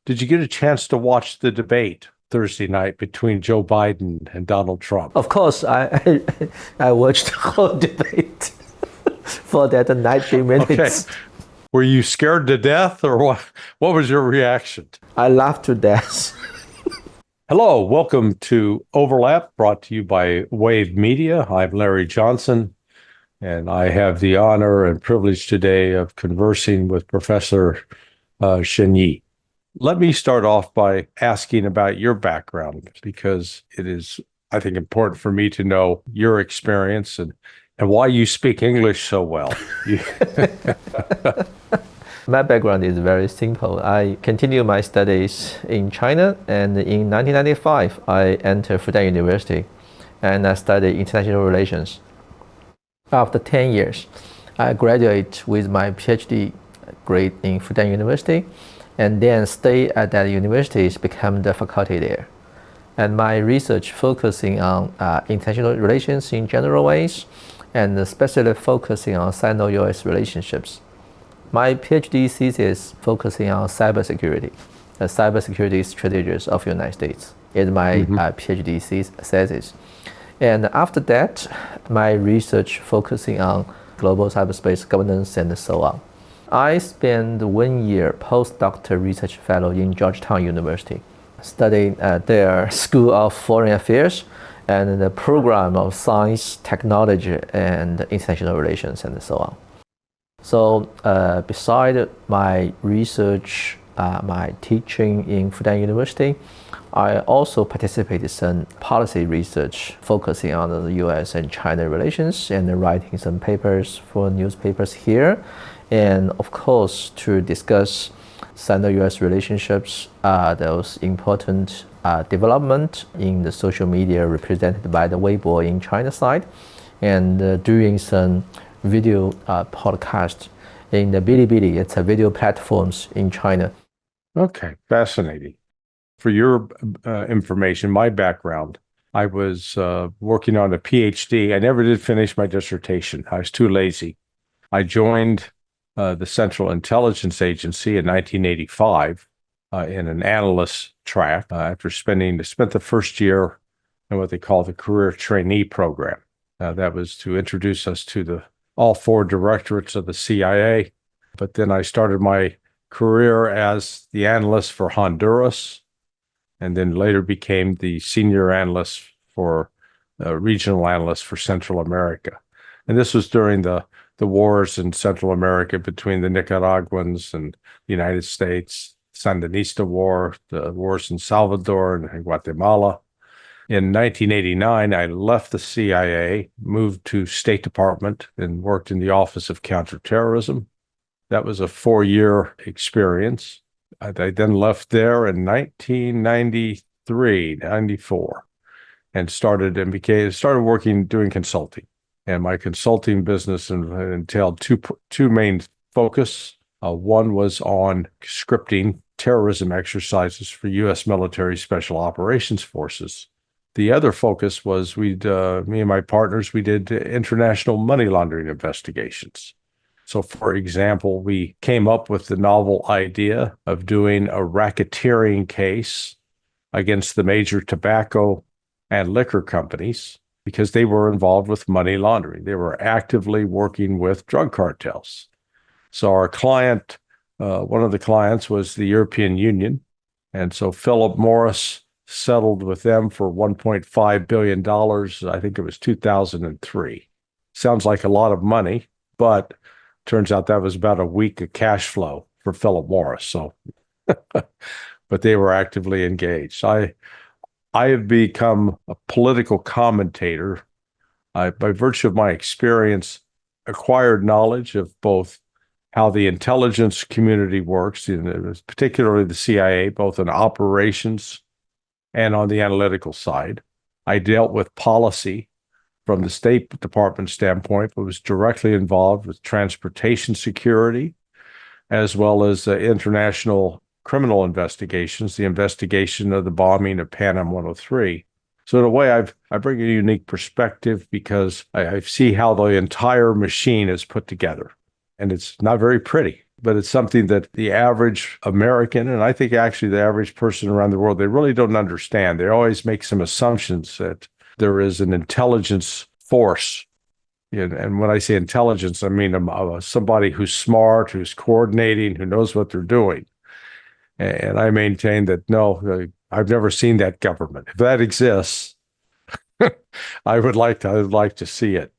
Did you get a chance to watch the debate Thursday night between Joe Biden and Donald Trump? Of course, I watched the whole debate for that 90 minutes. Okay. Were you scared to death, or what? What was your reaction? I laughed to death. Hello, welcome to Overlap, brought to you by Wave Media. I'm Larry Johnson, and I have the honor and privilege today of conversing with Professor Shen Yi. Let me start off by asking about your background, because it is, I think, important for me to know your experience and why you speak English so well. My background is very simple. I continued my studies in China, and in 1995, I entered Fudan University, and I studied international relations. After 10 years, I graduated with my PhD grade in Fudan University, and then stay at that university to become the faculty there. And my research focusing on international relations in general ways, and especially focusing on Sino-US relationships. My PhD thesis focusing on cybersecurity, the cybersecurity strategies of the United States is my PhD thesis. And after that, my research focusing on global cyberspace governance and so on. I spent 1 year postdoctoral research fellow in Georgetown University, studying at their School of Foreign Affairs and the program of science, technology, and international relations, and so on. So beside my research, my teaching in Fudan University, I also participated in some policy research focusing on the US and China relations and writing some papers for newspapers here. And of course, to discuss Sino-US relationships, those important development in the social media represented by the Weibo in China side, and doing some video podcast in the Bilibili. It's a video platforms in China. Okay, fascinating. For your information, my background, I was working on a PhD. I never did finish my dissertation. I was too lazy. I joined the Central Intelligence Agency in 1985 in an analyst track after spent the first year in what they call the career trainee program. That was to introduce us to all four directorates of the CIA. But then I started my career as the analyst for Honduras, and then later became the senior analyst for regional analyst for Central America. And this was during the wars in Central America between the Nicaraguans and the United States, Sandinista War, the wars in Salvador and Guatemala. In 1989, I left the CIA, moved to State Department, and worked in the Office of Counterterrorism. That was a 4-year experience. I then left there in 1993, 94, and started working, doing consulting. And my consulting business entailed two main focus. One was on scripting terrorism exercises for U.S. military special operations forces. The other focus was me and my partners, we did international money laundering investigations. So, for example, we came up with the novel idea of doing a racketeering case against the major tobacco and liquor companies, because they were involved with money laundering. They were actively working with drug cartels. So our client, one of the clients was the European Union. And so Philip Morris settled with them for $1.5 billion. I think it was 2003. Sounds like a lot of money, but turns out that was about a week of cash flow for Philip Morris. So, but they were actively engaged. I have become a political commentator. By virtue of my experience, acquired knowledge of both how the intelligence community works, particularly the CIA, both in operations and on the analytical side. I dealt with policy from the State Department standpoint, but was directly involved with transportation security, as well as international criminal investigations, the investigation of the bombing of Pan Am 103. So in a way, I bring a unique perspective because I see how the entire machine is put together, and it's not very pretty. but it's something that the average American, and I think actually the average person around the world, they really don't understand. They always make some assumptions that there is an intelligence force. And when I say intelligence, I mean somebody who's smart, who's coordinating, who knows what they're doing. And I maintain that, no, I've never seen that government. If that exists, I would like to see it.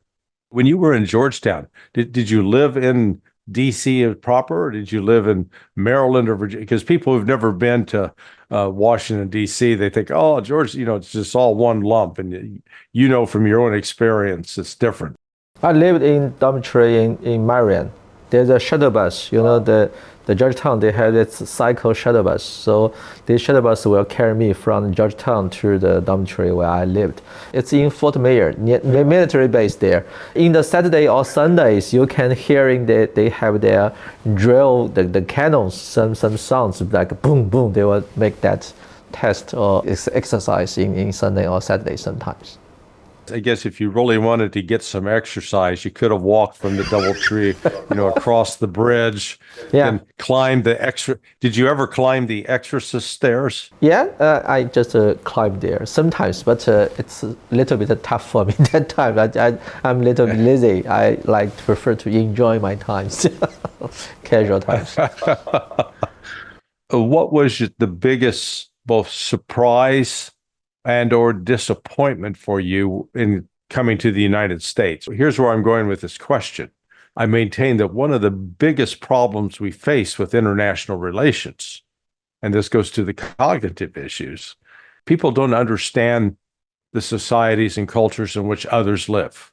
When you were in Georgetown, did you live in D.C. proper, or did you live in Maryland or Virginia? Because people who've never been to Washington, D.C., they think, oh, George, it's just all one lump. And from your own experience, it's different. I lived in dormitory in Marion. There's a shuttle bus, the Georgetown, they have this cycle shuttle bus. So this shuttle bus will carry me from Georgetown to the dormitory where I lived. It's in Fort Mayer, military base there. In the Saturday or Sundays, you can hearing that they have their drill, the cannons, some sounds like boom, boom. They will make that test or exercise in Sunday or Saturday sometimes. I guess if you really wanted to get some exercise, you could have walked from the DoubleTree, across the bridge, and climbed the extra. Did you ever climb the Exorcist stairs? Yeah, I just climbed there sometimes, but it's a little bit tough for me that time. I'm a little bit lazy. I prefer to enjoy my times, casual times. What was the biggest both surprise and or disappointment for you in coming to the United States? Here's where I'm going with this question. I maintain that one of the biggest problems we face with international relations, and this goes to the cognitive issues, people don't understand the societies and cultures in which others live.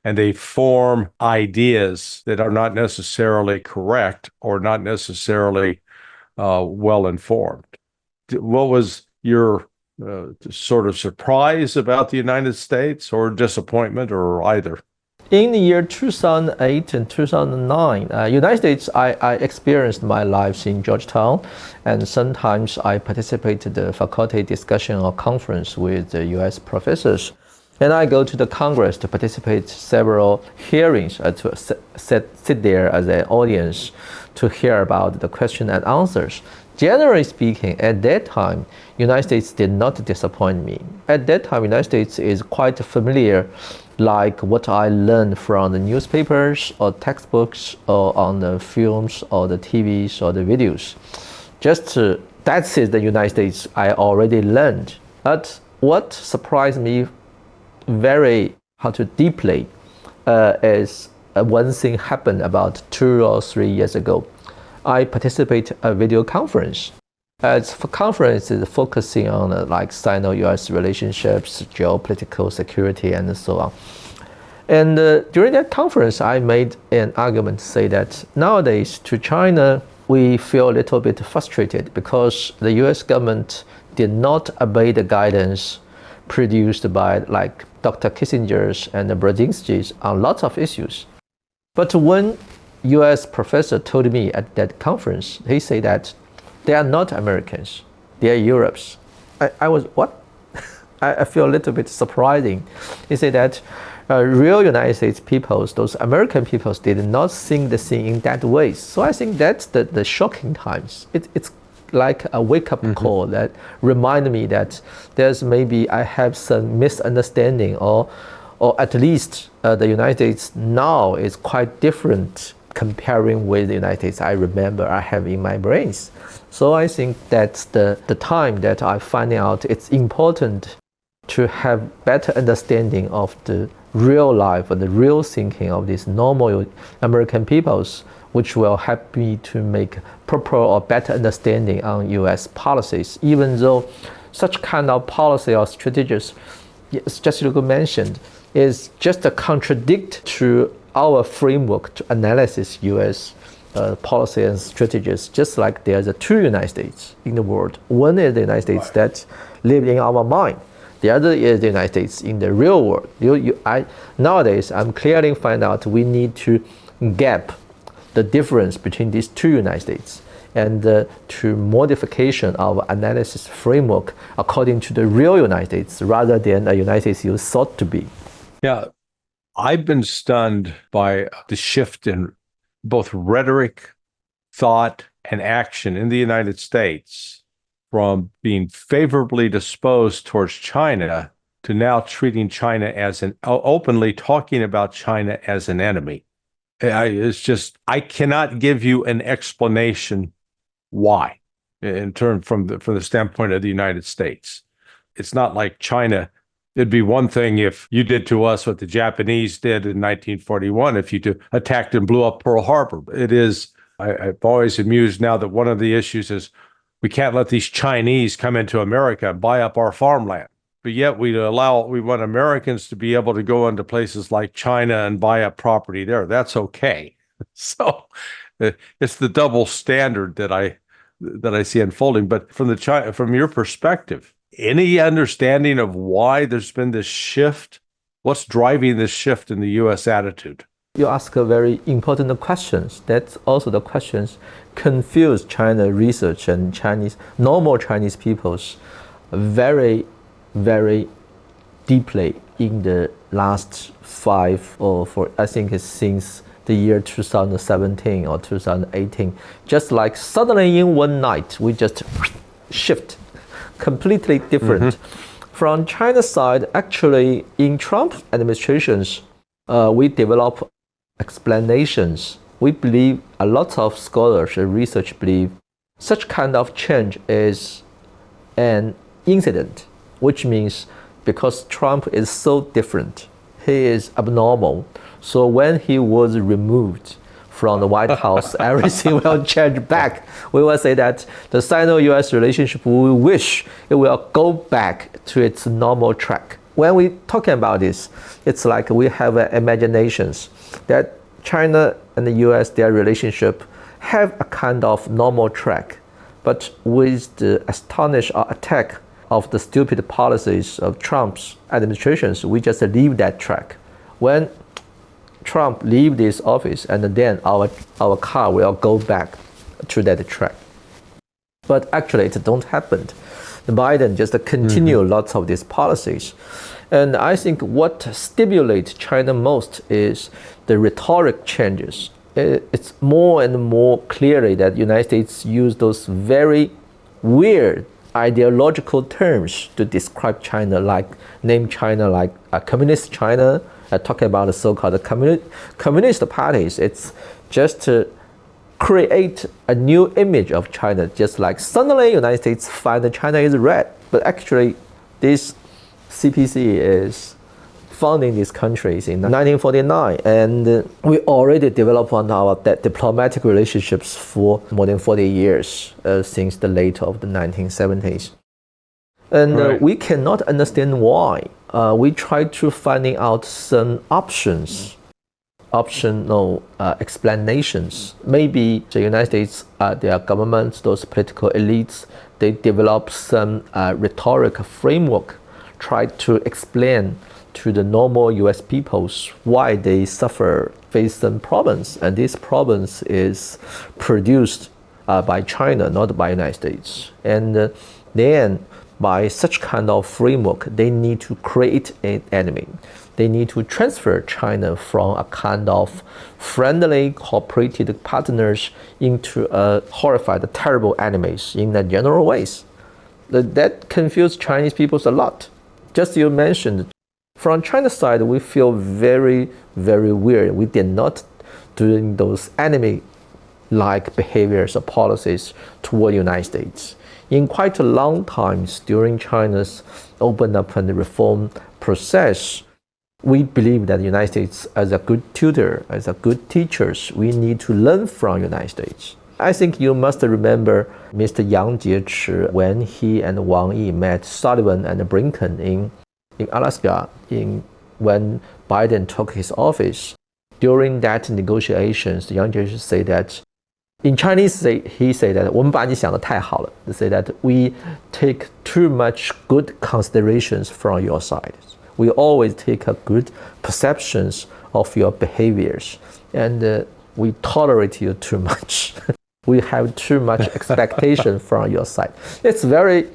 And they form ideas that are not necessarily correct or not necessarily well informed. What was your sort of surprise about the United States, or disappointment, or either? In the year 2008 and 2009, United States, I experienced my lives in Georgetown, and sometimes I participated in the faculty discussion or conference with the U.S. professors. And I go to the Congress to participate several hearings, to sit there as an audience to hear about the question and answers. Generally speaking, at that time, United States did not disappoint me. At that time, United States is quite familiar, like what I learned from the newspapers or textbooks or on the films or the TVs or the videos. That's the United States I already learned. But what surprised me very deeply is one thing happened about 2 or 3 years ago. I participate in a video conference. It's for conferences focusing on Sino-US relationships, geopolitical security, and so on. And during that conference, I made an argument to say that nowadays to China, we feel a little bit frustrated because the US government did not obey the guidance produced by Dr. Kissinger's and Brzezinski's on lots of issues. But when US professor told me at that conference, he said that they are not Americans, they are Europeans. I was, what? I feel a little bit surprising. He said that real United States peoples, those American peoples, did not think the thing in that way. So I think that's the shocking times. It's like a wake-up call that remind me that there's maybe I have some misunderstanding, or at least the United States now is quite different comparing with the United States I remember I have in my brains. So I think that's the time that I find out it's important to have better understanding of the real life and the real thinking of these normal American peoples, which will help me to make proper or better understanding on US policies, even though such kind of policy or strategies, just like you mentioned, is just a contradict to our framework to analysis US policy and strategies, just like there's two United States in the world. One is the United States that live in our mind. The other is the United States in the real world. Nowadays, I'm clearly find out we need to gap the difference between these two United States and to modification of analysis framework according to the real United States rather than a United States you thought to be. Yeah, I've been stunned by the shift in both rhetoric thought and action in the United States from being favorably disposed towards China to now treating China as openly talking about China as an enemy. I cannot give you an explanation why in term from the standpoint of the United States. It's not like China. It'd be one thing if you did to us what the Japanese did in 1941, if you attacked and blew up Pearl Harbor. It is, I've always amused now that one of the issues is we can't let these Chinese come into America and buy up our farmland. But yet we want Americans to be able to go into places like China and buy up property there. That's okay. So it's the double standard that I see unfolding. But from your perspective, any understanding of why there's been this shift? What's driving this shift in the U.S. attitude? You ask a very important questions. That's also the questions confuse China research and normal Chinese peoples very, very deeply in the last 5 or 4, I think it's since the year 2017 or 2018. Just like suddenly in one night, we just shift completely different. From China's side, actually in Trump administrations, we develop explanations. We believe a lot of scholars and research believe such kind of change is an incident, which means because Trump is so different, he is abnormal. So when he was removed from the White House, everything will change back. We will say that the Sino-US relationship, we wish it will go back to its normal track. When we talking about this, it's like we have imaginations that China and the US, their relationship have a kind of normal track. But with the attack of the stupid policies of Trump's administrations, we just leave that track. When Trump leave this office, and then our car will go back to that track. But actually, it don't happen. Biden just continue lots of these policies. And I think what stimulates China most is the rhetoric changes. It's more and more clearly that the United States use those very weird ideological terms to describe China, like name China like a communist China, talking about the so-called communist parties. It's just to create a new image of China, just like suddenly the United States find that China is red. But actually, this CPC is founding these countries in 1949, and we already developed on our diplomatic relationships for more than 40 years, since the late of the 1970s. And we cannot understand why. We try to finding out some optional explanations. Maybe the United States, their governments, those political elites, they develop some rhetoric framework, try to explain to the normal US peoples why they face some problems. And this problems is produced by China, not by United States. And then by such kind of framework, they need to create an enemy. They need to transfer China from a kind of friendly, cooperative partners into a horrified, terrible enemies in the general ways. That confused Chinese people a lot. Just you mentioned, from China's side, we feel very, very weird. We did not doing those enemy-like behaviors or policies toward the United States. In quite a long time during China's open up and reform process, we believe that the United States, as a good tutor, as a good teachers, we need to learn from the United States. I think you must remember Mr. Yang Jiechi when he and Wang Yi met Sullivan and Blinken in Alaska when Biden took his office. During that negotiations, Yang Jiechi said that in Chinese, he said that 我们把你想得太好了. They say that we take too much good considerations from your side. We always take a good perceptions of your behaviors, and we tolerate you too much. We have too much expectation from your side. It's very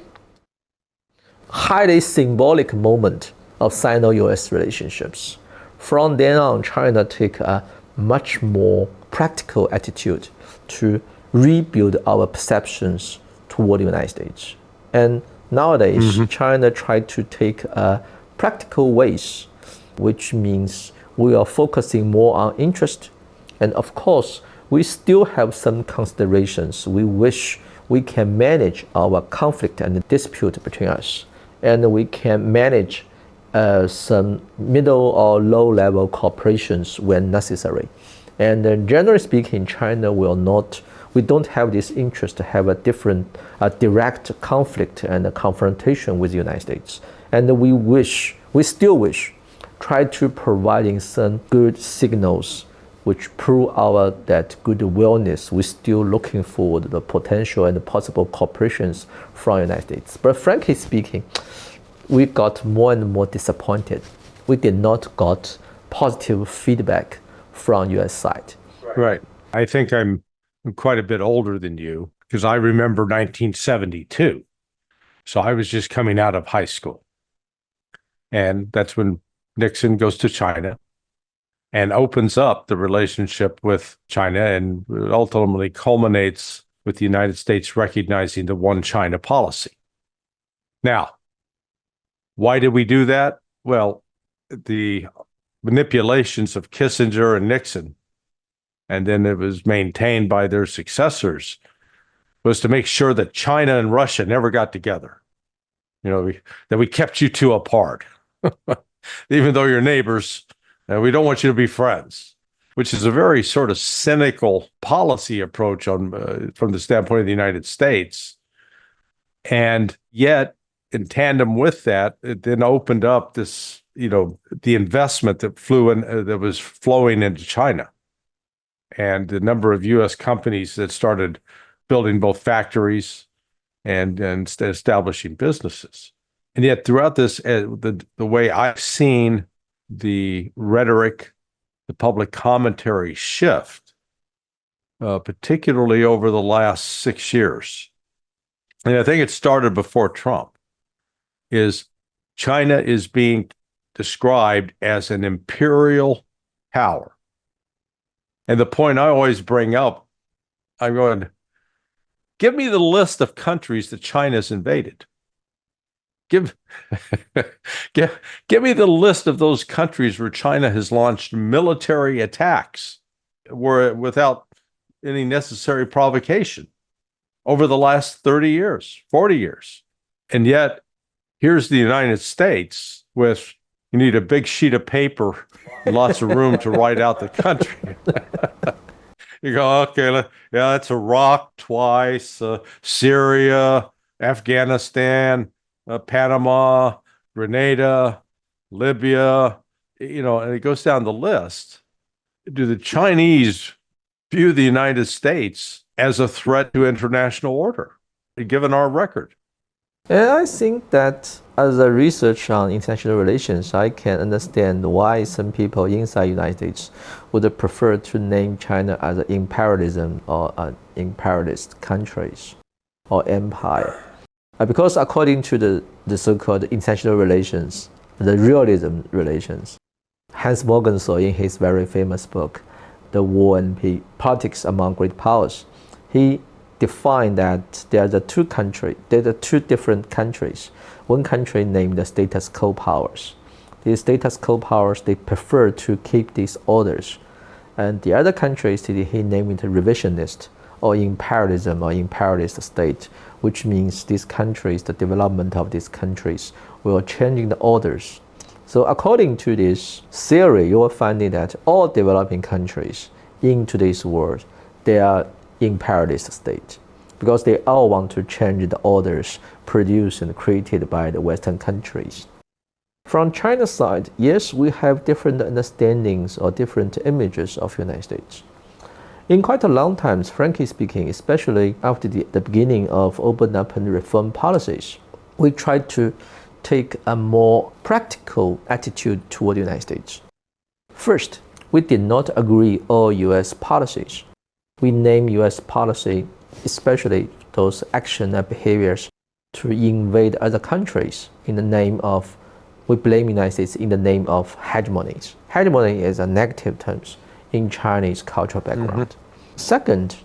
highly symbolic moment of Sino-US relationships. From then on, China take a much more practical attitude to rebuild our perceptions toward the United States. And nowadays, China tried to take practical ways, which means we are focusing more on interest. And of course, we still have some considerations. We wish we can manage our conflict and dispute between us. And we can manage some middle or low-level cooperations when necessary. And generally speaking, China we don't have this interest to have a direct conflict and a confrontation with the United States. And we still wish, try to providing some good signals which prove that good willness. We're still looking for the potential and the possible cooperations from the United States. But frankly speaking, we got more and more disappointed. We did not got positive feedback from US side. Right. I think I'm quite a bit older than you because I remember 1972. So I was just coming out of high school. And that's when Nixon goes to China and opens up the relationship with China, and ultimately culminates with the United States recognizing the one China policy. Now, why did we do that? Well, the manipulations of Kissinger and Nixon, and then it was maintained by their successors, was to make sure that China and Russia never got together. That we kept you two apart. Even though you're neighbors, we don't want you to be friends, which is a very sort of cynical policy approach from the standpoint of the United States. And yet, in tandem with that, it then opened up this, the investment that was flowing into China, and the number of U.S. companies that started building both factories and establishing businesses. And yet, throughout this, the way I've seen the rhetoric, the public commentary shift, particularly over the last 6 years, and I think it started before Trump, is China is being described as an imperial power. And the point I always bring up, I'm going, give me the list of countries that China's invaded. Give me the list of those countries where China has launched military attacks without any necessary provocation over the last 30 years, 40 years. And yet, here's the United States with, you need a big sheet of paper, lots of room to write out the country. You go, okay, yeah, that's Iraq twice, Syria, Afghanistan, Panama, Grenada, Libya, and it goes down the list. Do the Chinese view the United States as a threat to international order, given our record? And I think that as a research on international relations, I can understand why some people inside the United States would prefer to name China as an imperialism or an imperialist countries or empire. Because according to the so-called international relations, the realism relations, Hans Morgenthau, in his very famous book, The War and Politics Among Great Powers, he defined that there are two different countries. One country named the status quo powers. These status quo powers, they prefer to keep these orders. And the other countries, he named it revisionist or imperialism or imperialist state, which means these countries, the development of these countries will changing the orders. So according to this theory, you will find that all developing countries in today's world, they are imperialist state because they all want to change the orders produced and created by the Western countries. From China's side, yes, we have different understandings or different images of the United States. In quite a long time, frankly speaking, especially after the beginning of open up and reform policies, we tried to take a more practical attitude toward the United States. First, we did not agree all US policies. We name US policy, especially those action and behaviors to invade other countries in the name of, we blame the United States in the name of hegemonies. Hegemony is a negative term in Chinese cultural background. Second,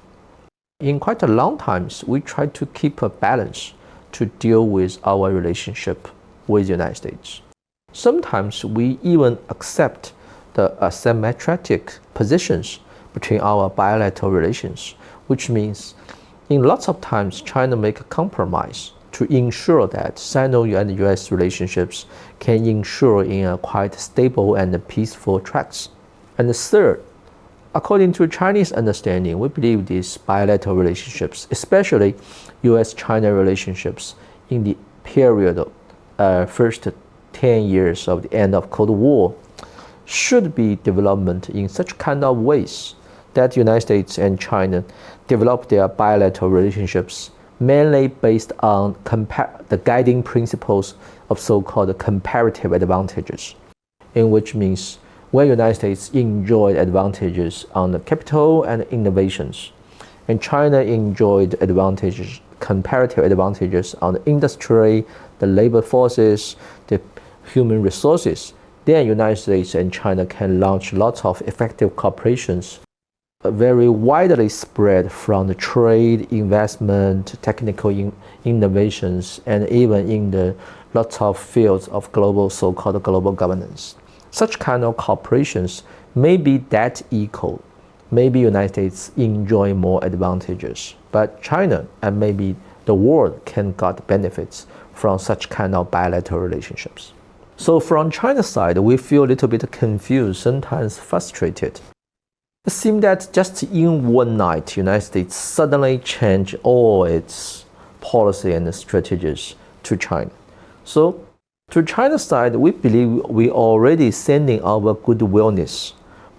In quite a long time, we try to keep a balance to deal with our relationship with the United States. Sometimes we even accept the asymmetric positions between our bilateral relations, which means in lots of times China make a compromise to ensure that Sino and US relationships can ensure in a quite stable and peaceful tracks. And third, according to Chinese understanding, we believe these bilateral relationships, especially US-China relationships in the period of first 10 years of the end of Cold War, should be developed in such kind of ways that the United States and China develop their bilateral relationships mainly based on the guiding principles of so-called comparative advantages, in which means where the United States enjoyed advantages on the capital and innovations, and China enjoyed advantages, comparative advantages on the industry, the labor forces, the human resources, then United States and China can launch lots of effective cooperations, very widely spread from the trade, investment, technical innovations, and even in the lots of fields of global, so-called global governance. Such kind of cooperations may be that equal. Maybe United States enjoy more advantages, but China and maybe the world can get benefits from such kind of bilateral relationships. So from China's side, we feel a little bit confused, sometimes frustrated. It seems that just in one night, the United States suddenly changed all its policy and strategies to China. So to China's side, we believe we already sending our goodwillness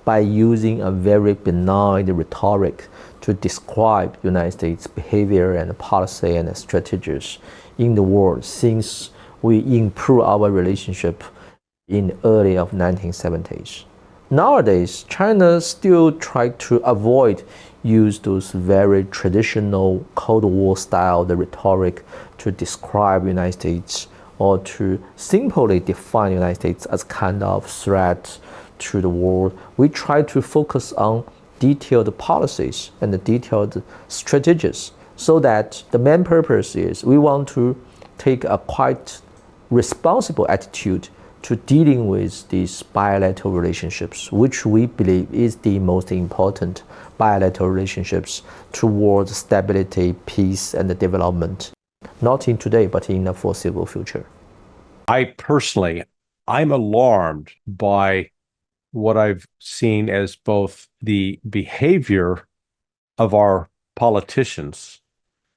by using a very benign rhetoric to describe United States behavior and policy and strategies in the world since we improve our relationship in early of 1970s. Nowadays, China still try to avoid use those very traditional Cold War style rhetoric to describe United States or to simply define United States as kind of threat to the world. We try to focus on detailed policies and the detailed strategies so that the main purpose is we want to take a quite responsible attitude to dealing with these bilateral relationships, which we believe is the most important bilateral relationships towards stability, peace, and development, not in today, but in the foreseeable future. I'm alarmed by what I've seen as both the behavior of our politicians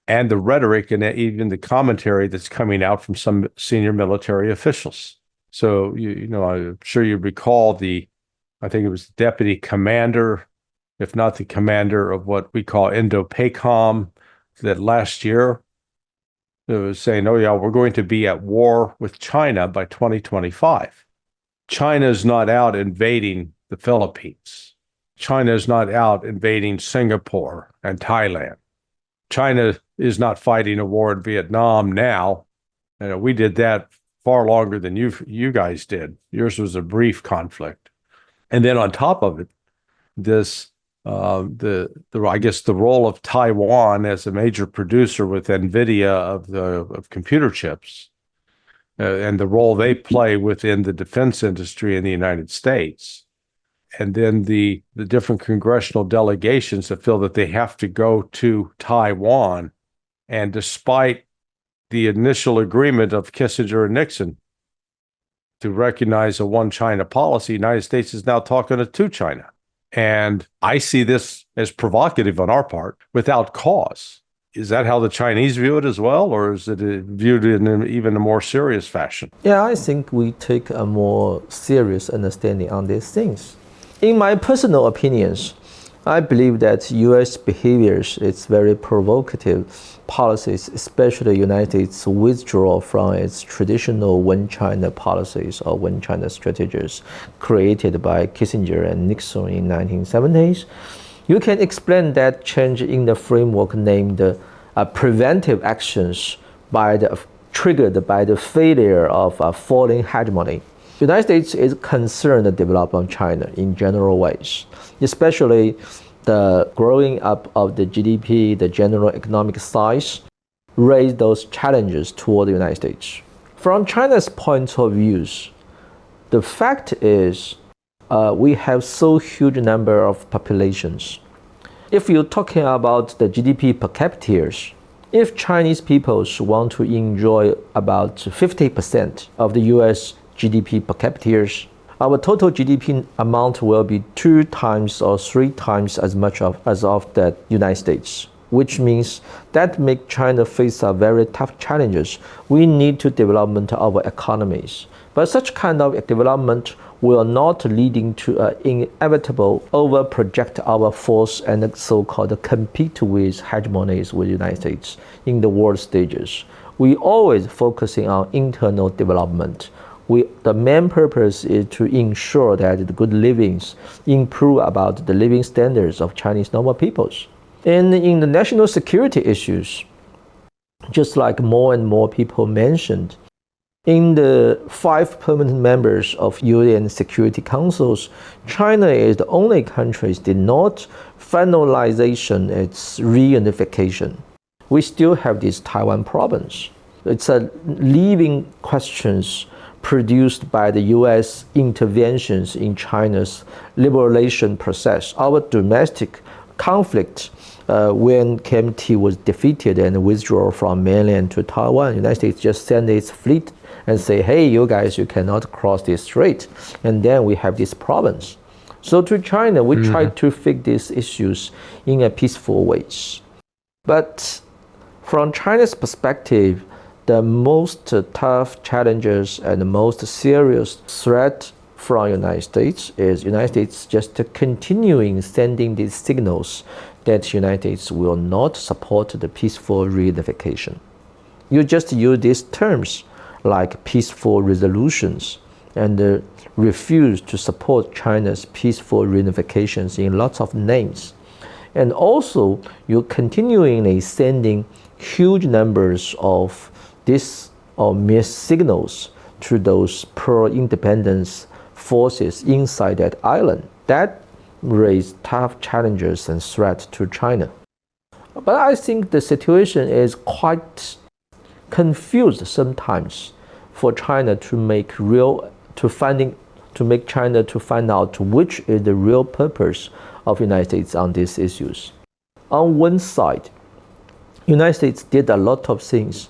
and the rhetoric and even the commentary that's coming out from some senior military officials. So, I'm sure you recall I think it was the deputy commander, if not the commander of what we call Indo-PACOM, that last year it was saying, oh yeah, we're going to be at war with China by 2025. China is not out invading the Philippines. China is not out invading Singapore and Thailand. China is not fighting a war in Vietnam now. We did that far longer than you guys did. Yours was a brief conflict. And then on top of it, this I guess the role of Taiwan as a major producer with NVIDIA of computer chips and the role they play within the defense industry in the United States. And then the different congressional delegations that feel that they have to go to Taiwan. And despite the initial agreement of Kissinger and Nixon to recognize a one China policy, the United States is now talking to China. And I see this as provocative on our part without cause. Is that how the Chinese view it as well, or is it viewed in even a more serious fashion? Yeah, I think we take a more serious understanding on these things. In my personal opinions, I believe that U.S. behaviors is very provocative policies, especially United States withdrawal from its traditional one China policies or one China strategies created by Kissinger and Nixon in 1970s. You can explain that change in the framework named preventive actions triggered by the failure of a foreign hegemony. The United States is concerned development of China in general ways, especially the growing up of the GDP, the general economic size, raise those challenges toward the United States. From China's point of view, the fact is we have so huge number of populations. If you're talking about the GDP per capita, if Chinese peoples want to enjoy about 50% of the US GDP per capita, our total GDP amount will be 2 times or 3 times as much as of the United States, which means that make China face a very tough challenges. We need to develop our economies. But such kind of development will not leading to an inevitable over-project our force and so-called compete with hegemonies with the United States in the world stages. We always focusing on internal development. The main purpose is to ensure that the good livings improve about the living standards of Chinese normal peoples. And in the national security issues, just like more and more people mentioned, in the 5 permanent members of UN Security Councils, China is the only country that did not finalize its reunification. We still have this Taiwan province. It's a living questions produced by the US interventions in China's liberation process. Our domestic conflict when KMT was defeated and withdrew from mainland to Taiwan, the United States just sent its fleet and say, hey, you guys, you cannot cross this strait. And then we have this province. So to China, we try to fix these issues in a peaceful ways. But from China's perspective, the most tough challenges and the most serious threat from United States is United States just continuing sending these signals that United States will not support the peaceful reunification. You just use these terms like peaceful resolutions and refuse to support China's peaceful reunifications in lots of names. And also, you're continually sending huge numbers of these missed signals to those pro-independence forces inside that island. That raise tough challenges and threats to China. But I think the situation is quite confused sometimes for China to make China to find out which is the real purpose of the United States on these issues. On one side, United States did a lot of things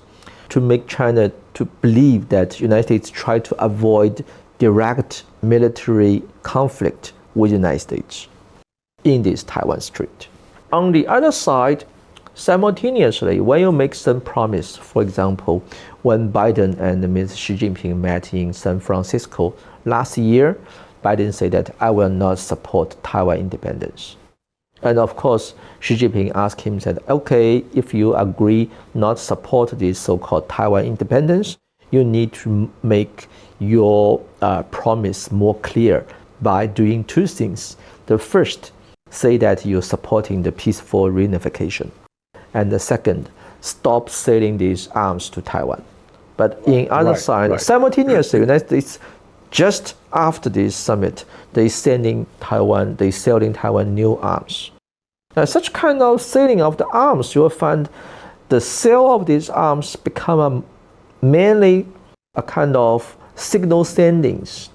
to make China to believe that the United States tried to avoid direct military conflict with the United States in this Taiwan Strait. On the other side, simultaneously, when you make some promise, for example, when Biden and Ms. Xi Jinping met in San Francisco last year, Biden said that I will not support Taiwan independence. And of course, Xi Jinping asked him, said, okay, if you agree not support this so-called Taiwan independence, you need to make your promise more clear by doing 2 things. The first, say that you're supporting the peaceful reunification. And the second, stop selling these arms to Taiwan. But in other side, simultaneously, the United States, just after this summit, they selling Taiwan new arms. Now, such kind of selling of the arms, you will find the sale of these arms become mainly a kind of signal sendings,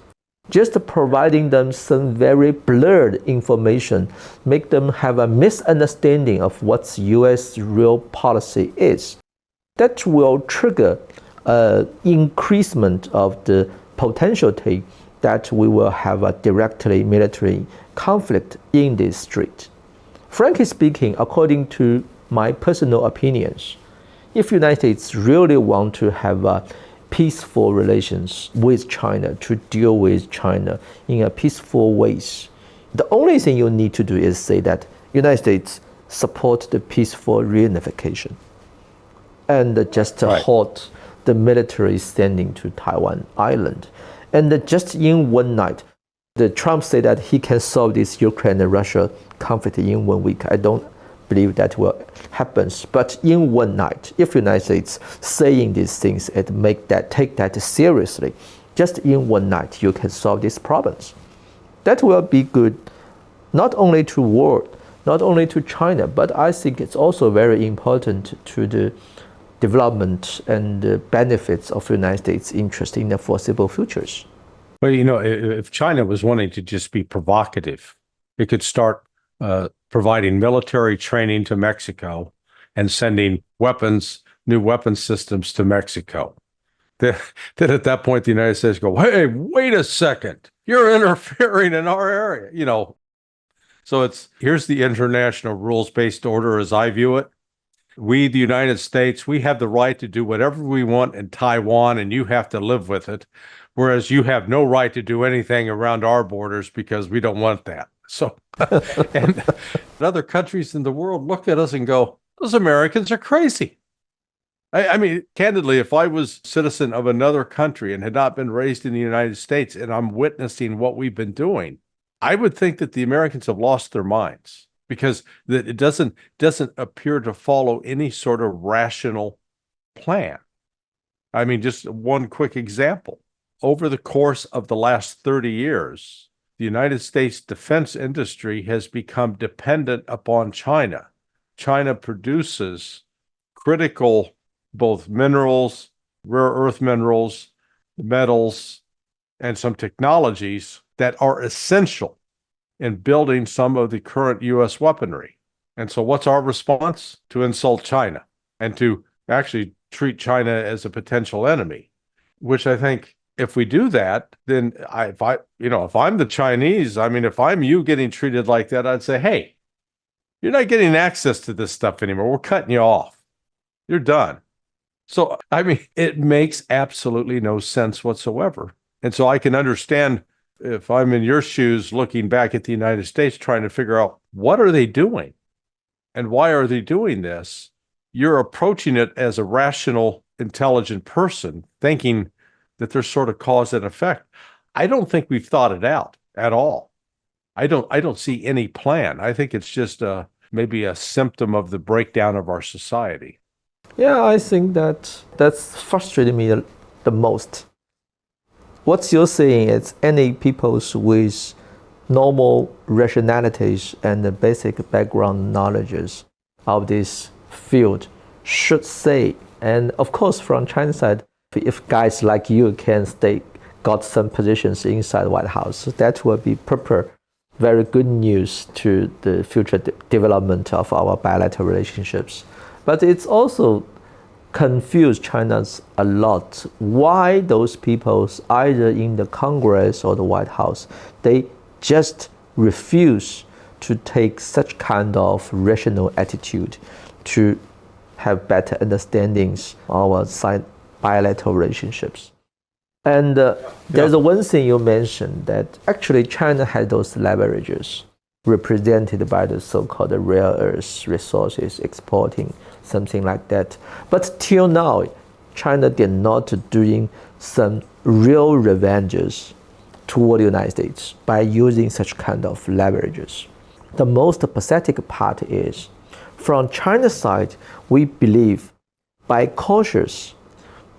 just providing them some very blurred information, make them have a misunderstanding of what U.S. real policy is. That will trigger an increasement of the potentiality that we will have a directly military conflict in this strait. Frankly speaking, according to my personal opinions, if the United States really want to have a peaceful relations with China, to deal with China in a peaceful ways, the only thing you need to do is say that United States support the peaceful reunification and just halt the military sending to Taiwan island. And just in one night, the Trump said that he can solve this Ukraine and Russia conflict in 1 week. I don't believe that will happen. But in one night, if the United States saying these things and take that seriously, just in one night you can solve this problems. That will be good, not only to world, not only to China, but I think it's also very important to the development and the benefits of the United States' interest in the foreseeable futures. Well, if China was wanting to just be provocative, it could start providing military training to Mexico and sending new weapons systems to Mexico. Then at that point, the United States go, hey, wait a second, you're interfering in our area, So here's the international rules-based order as I view it. We, the United States, we have the right to do whatever we want in Taiwan, and you have to live with it. Whereas you have no right to do anything around our borders because we don't want that. So, and other countries in the world look at us and go, those Americans are crazy. I mean, candidly, if I was a citizen of another country and had not been raised in the United States and I'm witnessing what we've been doing, I would think that the Americans have lost their minds because that it doesn't appear to follow any sort of rational plan. I mean, just one quick example. Over the course of the last 30 years, the United States defense industry has become dependent upon China. China produces critical both minerals, rare earth minerals, metals, and some technologies that are essential in building some of the current U.S. weaponry. And so what's our response? To insult China and to actually treat China as a potential enemy, which I think if we do that, then if I'm the Chinese, I mean, if I'm you getting treated like that, I'd say, hey, you're not getting access to this stuff anymore. We're cutting you off. You're done. So, I mean, it makes absolutely no sense whatsoever. And so I can understand if I'm in your shoes looking back at the United States trying to figure out what are they doing and why are they doing this? You're approaching it as a rational, intelligent person thinking that there's sort of cause and effect. I don't think we've thought it out at all. I don't see any plan. I think it's just maybe a symptom of the breakdown of our society. Yeah, I think that's frustrating me the most. What you're saying is any peoples with normal rationalities and the basic background knowledges of this field should say, and of course from China's side, if guys like you can got some positions inside the White House, that will be proper, very good news to the future development of our bilateral relationships. But it's also confused China a lot. Why those people, either in the Congress or the White House, they just refuse to take such kind of rational attitude to have better understandings of our bilateral relationships. And there's one thing you mentioned that actually China had those leverages represented by the so-called rare earth resources exporting, something like that. But till now, China did not doing some real revenges toward the United States by using such kind of leverages. The most pathetic part is, from China's side, we believe by cautious,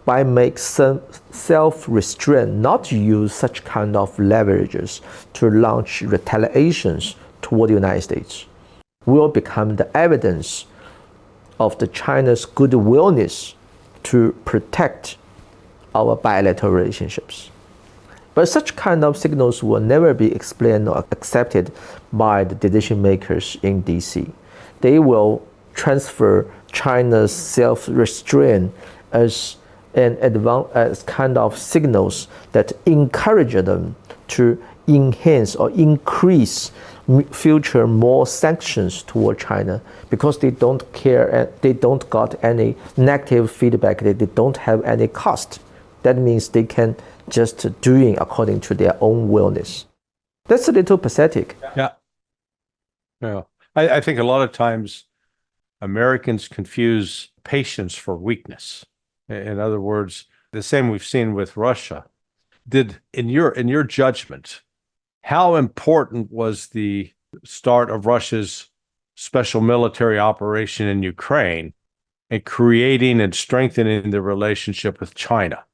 by make some self-restraint, not to use such kind of leverages to launch retaliations toward the United States, will become the evidence of the China's good willingness to protect our bilateral relationships. But such kind of signals will never be explained or accepted by the decision makers in DC. They will transfer China's self-restraint as kind of signals that encourage them to enhance or increase future more sanctions toward China because they don't care and they don't got any negative feedback, they don't have any cost. That means they can just doing according to their own willingness. That's a little pathetic. Yeah. I think a lot of times Americans confuse patience for weakness. In other words, the same we've seen with Russia. In your judgment, how important was the start of Russia's special military operation in Ukraine and creating and strengthening the relationship with China?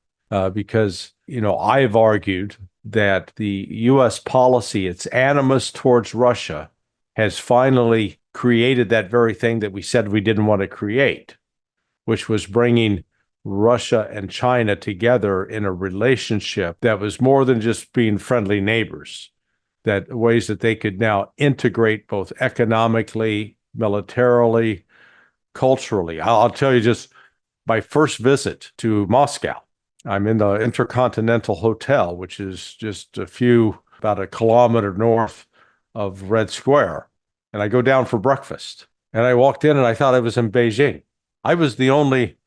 Because, I've argued that the U.S. policy, its animus towards Russia, has finally created that very thing that we said we didn't want to create, which was bringing Russia and China together in a relationship that was more than just being friendly neighbors, that ways that they could now integrate both economically, militarily, culturally. I'll tell you just my first visit to Moscow. I'm in the Intercontinental Hotel, which is just about a kilometer north of Red Square. And I go down for breakfast. And I walked in and I thought I was in Beijing. I was the only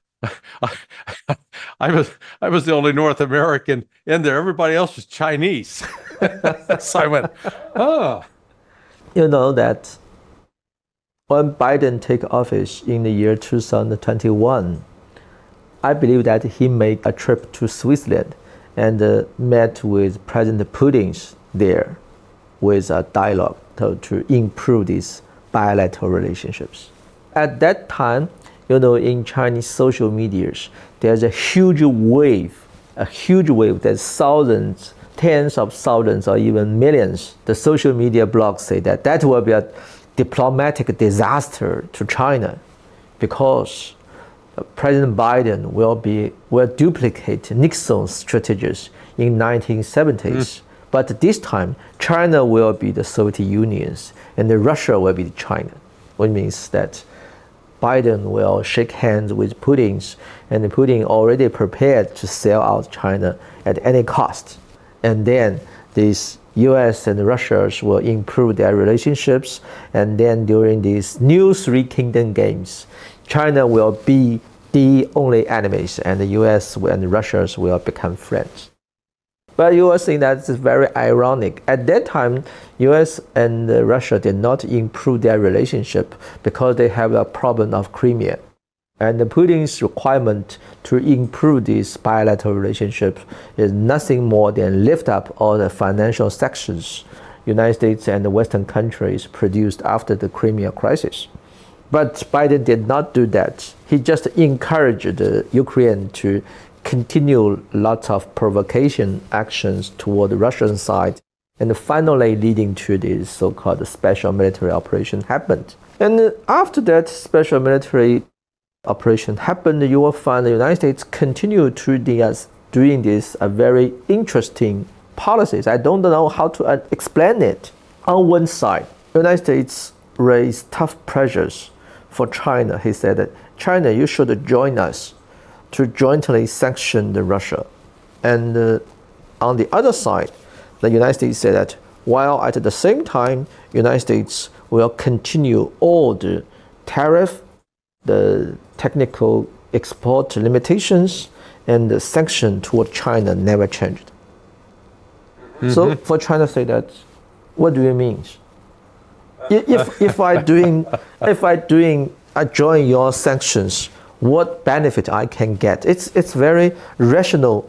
I was the only North American in there. Everybody else was Chinese. So I went, oh. You know that when Biden take office in the year 2021, I believe that he made a trip to Switzerland and met with President Putin there with a dialogue to improve these bilateral relationships. At that time, you know, in Chinese social medias, there's a huge wave that thousands, tens of thousands, or even millions. The social media blogs say that will be a diplomatic disaster to China because President Biden will duplicate Nixon's strategies in 1970s. But this time, China will be the Soviet Union and Russia will be China, which means that Biden will shake hands with Putin, and Putin already prepared to sell out China at any cost. And then these US and Russia will improve their relationships, and then during these new Three Kingdom games, China will be the only enemies, and the US and Russia will become friends. But you will think that it's very ironic. At that time, US and Russia did not improve their relationship because they have a problem of Crimea. And Putin's requirement to improve this bilateral relationship is nothing more than lift up all the financial sanctions United States and the Western countries produced after the Crimea crisis. But Biden did not do that. He just encouraged Ukraine to continue lots of provocation actions toward the Russian side, and finally leading to this so-called special military operation happened. And after that special military operation happened, you will find the United States continue to doing this a very interesting policies. I don't know how to explain it. On one side, the United States raised tough pressures for China. He said that China, you should join us to jointly sanction Russia. And on the other side, the United States said that while at the same time, United States will continue all the tariff, the technical export limitations, and the sanction toward China never changed. Mm-hmm. So for China to say that, what do you mean? If I join your sanctions, what benefit I can get? It's very rational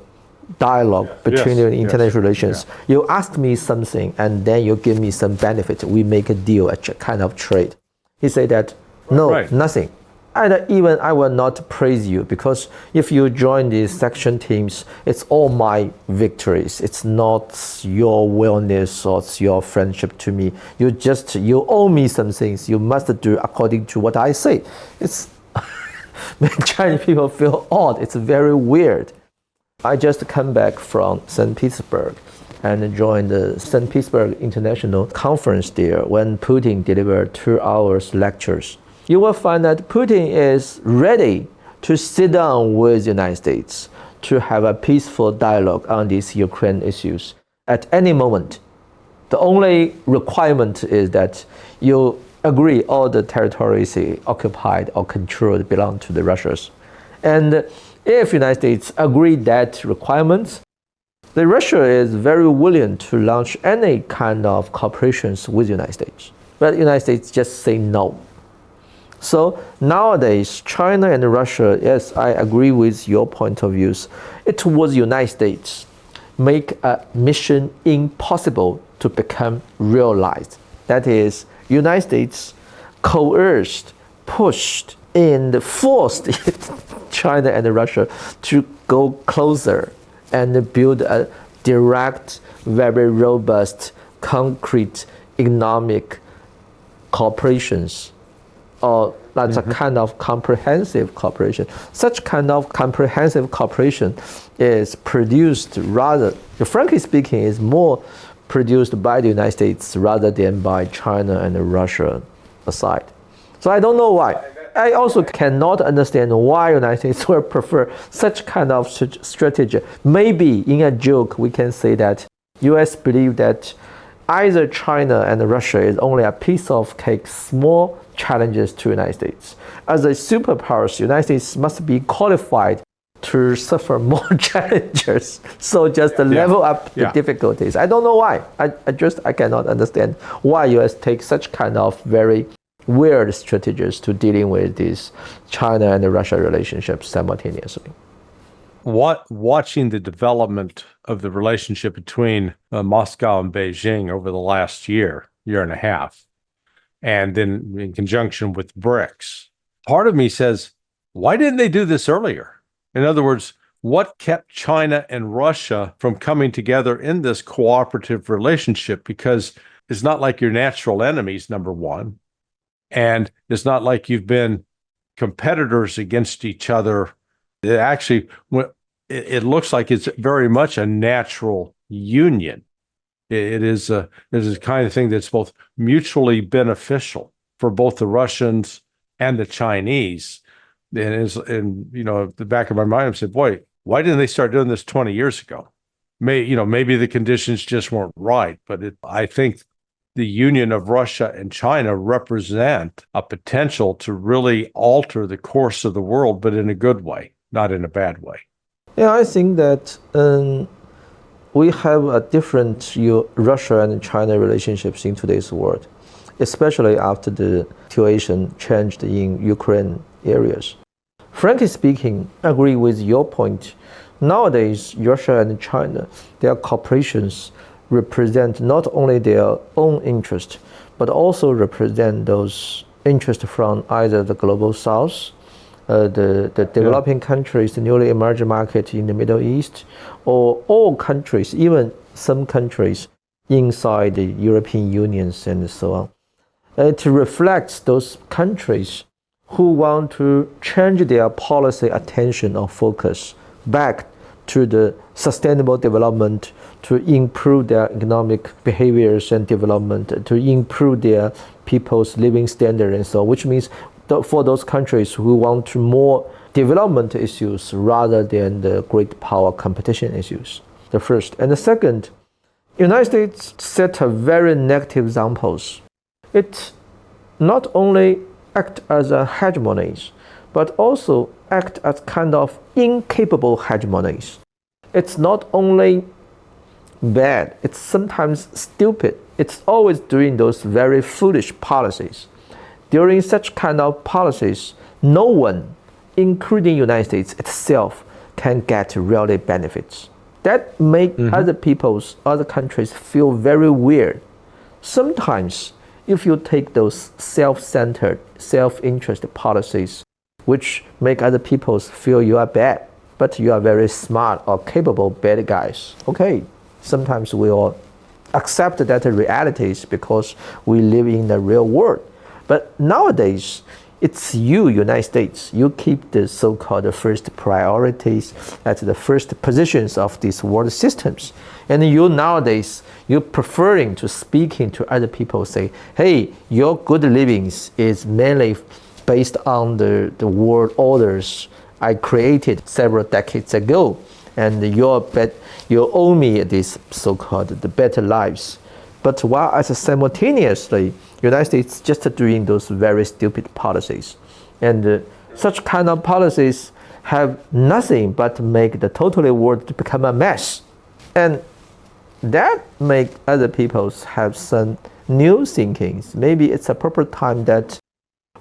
dialogue between the international relations. Yeah. You ask me something and then you give me some benefit. We make a deal, a kind of trade. He said that, no, nothing. And even I will not praise you because if you join these section teams, it's all my victories. It's not your wellness or it's your friendship to me. You owe me some things. You must do according to what I say. It's Chinese people feel odd. It's very weird. I just come back from St. Petersburg and joined the St. Petersburg International Conference there when Putin delivered 2 hours lectures. You will find that Putin is ready to sit down with the United States to have a peaceful dialogue on these Ukraine issues at any moment. The only requirement is that you agree all the territories occupied or controlled belong to the Russians. And if the United States agree that requirements, then Russia is very willing to launch any kind of cooperations with the United States. But the United States just say no. So nowadays, China and Russia, yes, I agree with your point of views. It was the United States make a mission impossible to become realized. That is, United States coerced, pushed, and forced China and Russia to go closer and build a direct, very robust, concrete economic cooperations, or that's a kind of comprehensive cooperation. Such kind of comprehensive cooperation is produced rather, frankly speaking, is more produced by the United States rather than by China and Russia aside. So I don't know why. I also cannot understand why United States would prefer such kind of strategy. Maybe in a joke, we can say that US believe that either China and Russia is only a piece of cake, small challenges to United States. As a superpowers, United States must be qualified to suffer more challenges. So just to level up the difficulties. I don't know why. I cannot understand why US takes such kind of very weird strategies to dealing with these China and Russia relationships simultaneously. Watching the development of the relationship between Moscow and Beijing over the last year and a half, and then in conjunction with BRICS, part of me says, why didn't they do this earlier? In other words, what kept China and Russia from coming together in this cooperative relationship? Because it's not like you're natural enemies, number one. And it's not like you've been competitors against each other. It looks like it's very much a natural union. It is a kind of thing that's both mutually beneficial for both the Russians and the Chinese. And the back of my mind, I said, boy, why didn't they start doing this 20 years ago? Maybe the conditions just weren't right, but I think the union of Russia and China represent a potential to really alter the course of the world, but in a good way, not in a bad way. Yeah, I think that we have a different Russia and China relationships in today's world, especially after the situation changed in Ukraine areas. Frankly speaking, I agree with your point. Nowadays, Russia and China, their cooperations represent not only their own interest, but also represent those interests from either the global south, the developing countries, the newly emerging market in the Middle East, or all countries, even some countries inside the European Unions and so on. It reflects those countries who want to change their policy attention or focus back to the sustainable development, to improve their economic behaviors and development, to improve their people's living standard and so on, which means for those countries who want to more development issues rather than the great power competition issues. The first. And the second, United States set a very negative examples. It not only act as a hegemony, but also act as kind of incapable hegemonies. It's not only bad, it's sometimes stupid. It's always doing those very foolish policies. During such kind of policies, no one, including United States itself, can get really benefits. That make other countries feel very weird. Sometimes, if you take those self-centered, self-interest policies, which make other people feel you are bad, but you are very smart or capable bad guys. Okay, sometimes we all accept that realities because we live in the real world. But nowadays, it's you, United States, you keep the so-called first priorities at the first positions of these world systems. And you nowadays, you're preferring to speaking to other people, say, hey, your good livings is mainly based on the world orders I created several decades ago. And you owe me this so-called the better lives. But while as simultaneously, United States just doing those very stupid policies. And such kind of policies have nothing but make the total world to become a mess. And that make other people have some new thinkings. Maybe it's a proper time that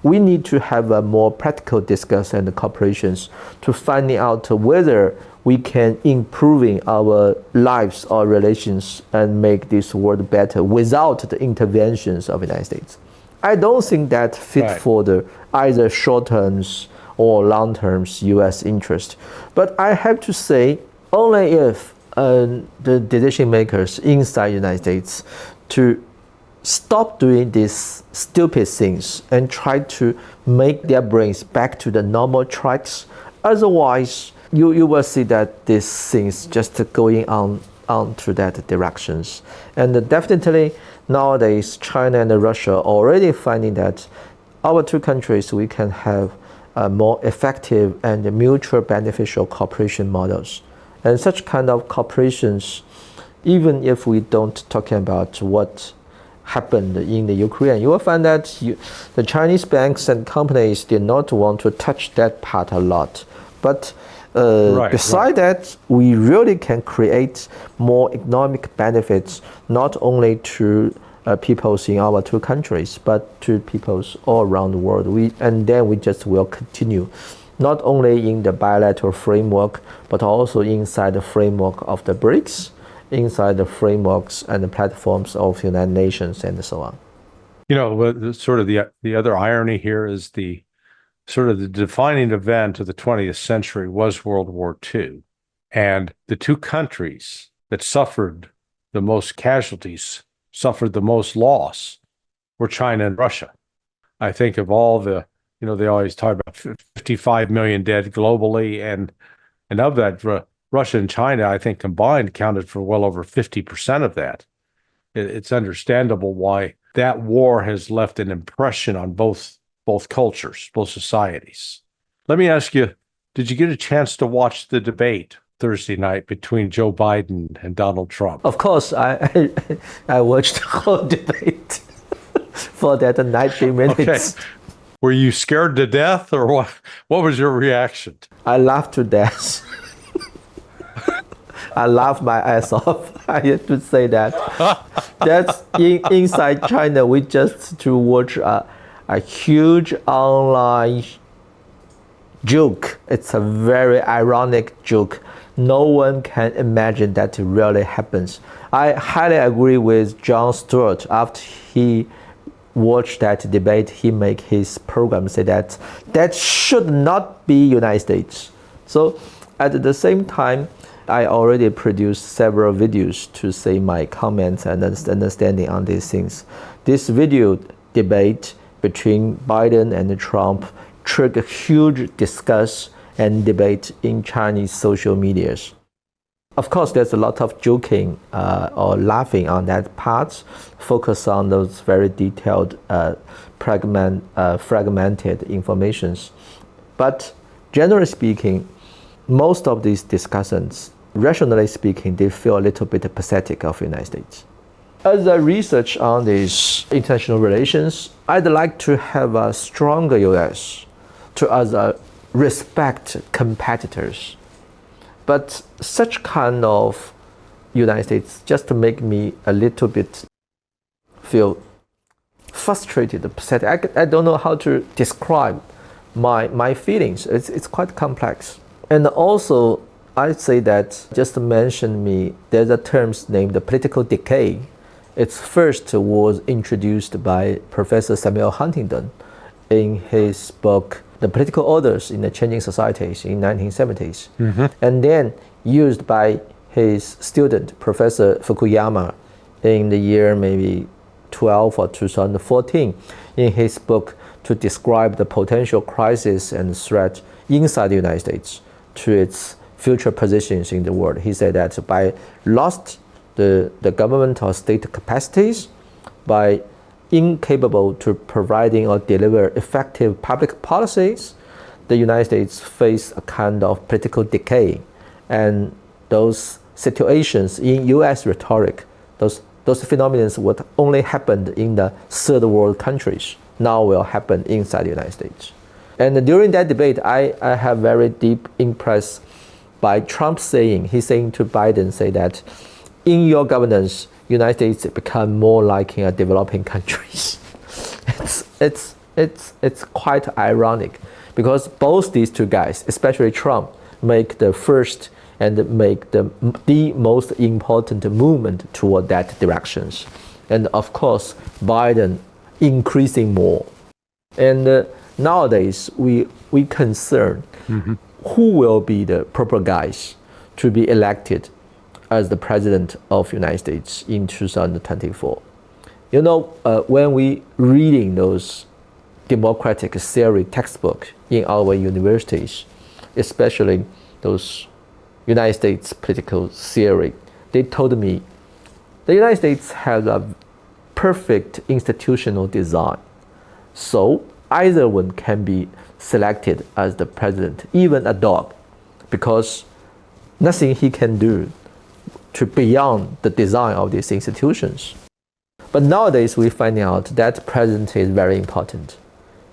we need to have a more practical discussion and cooperations to finding out whether we can improving our lives or relations and make this world better without the interventions of the United States. I don't think that fit for the either short terms or long terms US interest. But I have to say, only if the decision makers inside the United States to stop doing these stupid things and try to make their brains back to the normal tracks. Otherwise, you will see that these things just going on to that directions. And definitely nowadays, China and Russia are already finding that our two countries, we can have more effective and mutual beneficial cooperation models. And such kind of cooperations, even if we don't talk about what happened in the Ukraine, you will find that the Chinese banks and companies did not want to touch that part a lot. But besides that, we really can create more economic benefits, not only to peoples in our two countries, but to peoples all around the world. And then we just will continue, not only in the bilateral framework, but also inside the framework of the BRICS, inside the frameworks and the platforms of the United Nations, and so on. You know, sort of the other irony here is the defining event of the 20th century was World War II. And the two countries that suffered the most casualties, suffered the most loss, were China and Russia. I think of all the, they always talk about 55 million dead globally. And of that, Russia and China, I think combined accounted for well over 50% of that. It's understandable why that war has left an impression on both cultures, both societies. Let me ask you, did you get a chance to watch the debate Thursday night between Joe Biden and Donald Trump? Of course, I watched the whole debate for that 90 minutes. Okay. Were you scared to death, or what was your reaction? I laughed to death. I laughed my ass off. I have to say that. That's inside China. We just to watch a huge online joke. It's a very ironic joke. No one can imagine that it really happens. I highly agree with Jon Stewart. After he watched that debate, he made his program say that should not be United States. So at the same time, I already produced several videos to say my comments and understanding on these things. This video debate between Biden and Trump triggered huge discussion and debate in Chinese social medias. Of course, there's a lot of joking or laughing on that part, focus on those very detailed, fragmented informations. But generally speaking, most of these discussions, rationally speaking, they feel a little bit pathetic of the United States. As I research on these international relations, I'd like to have a stronger US to other respect competitors. But such kind of United States just make me a little bit feel frustrated, pathetic. I don't know how to describe my feelings. It's quite complex. And also, I say that, just to mention me, there's a term named political decay. Its first was introduced by Professor Samuel Huntington in his book, The Political Orders in the Changing Societies in 1970s. Mm-hmm. And then used by his student, Professor Fukuyama, in the year maybe 12 or 2014, in his book to describe the potential crisis and threat inside the United States to its future positions in the world. He said that by lost the government or state capacities, by incapable to providing or deliver effective public policies, the United States face a kind of political decay. And those situations in US rhetoric, those phenomena would only happen in the third world countries, now will happen inside the United States. And during that debate, I have very deep impressed by Trump saying to Biden, say that in your governance, United States become more like a developing countries. It's quite ironic because both these two guys, especially Trump, make the first and make the most important movement toward that directions. And of course, Biden increasing more. And nowadays, we concern who will be the proper guys to be elected as the president of the United States in 2024. You know, when we reading those democratic theory textbook in our universities, especially those United States political theory, they told me the United States has a perfect institutional design. So either one can be selected as the president, even a dog, because nothing he can do to beyond the design of these institutions. But nowadays we find out that president is very important.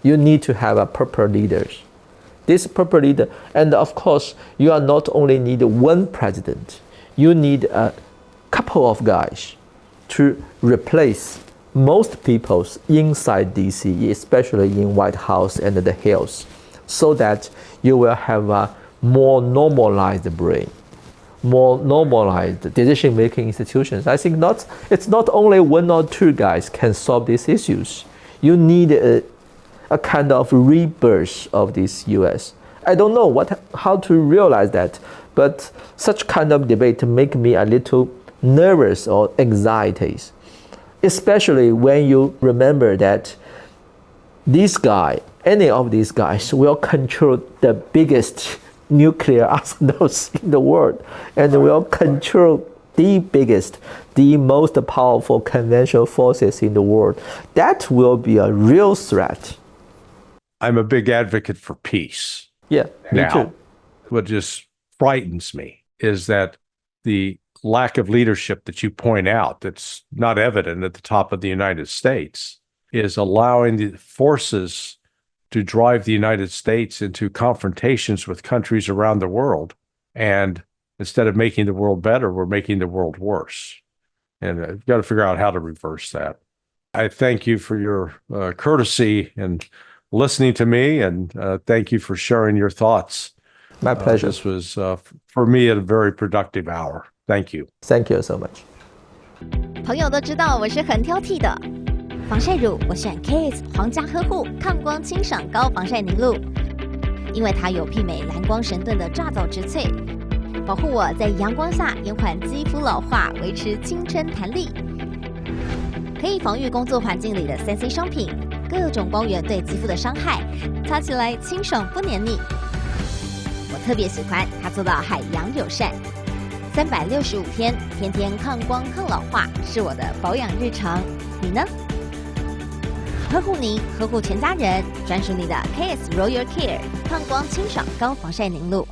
You need to have a proper leaders. This proper leader, and of course, you are not only need one president, you need a couple of guys to replace most peoples inside DC, especially in White House and the Hills, so that you will have a more normalized brain, more normalized decision-making institutions. I think it's not only one or two guys can solve these issues. You need a kind of rebirth of this US. I don't know how to realize that, but such kind of debate make me a little nervous or anxieties, especially when you remember that this guy, any of these guys, will control the biggest nuclear arsenals in the world, and will control the biggest, the most powerful conventional forces in the world. That will be a real threat. I'm a big advocate for peace. Yeah, me now, too. What just frightens me is that the lack of leadership that you point out, that's not evident at the top of the United States, is allowing the forces to drive the United States into confrontations with countries around the world. And instead of making the world better, we're making the world worse. And I've got to figure out how to reverse that. I thank you for your courtesy and listening to me, and thank you for sharing your thoughts. My pleasure. This was, for me, a very productive hour. Thank you. Thank you so much. 朋友都知道我是很挑剔的，防晒乳我选 KISS 皇家呵护抗光清爽高防晒凝露，因为它有媲美蓝光神盾的抓藻植萃，保护我在阳光下延缓肌肤老化，维持青春弹力，可以防御工作环境里的3C 商品。各种光源对肌肤的伤害，擦起来清爽不黏腻。我特别喜欢它做到海洋友善，365天，天天抗光抗老化，是我的保养日常。你呢？呵护您，呵护全家人，专属你的 KISS Royal Care 抗光清爽高防晒凝露。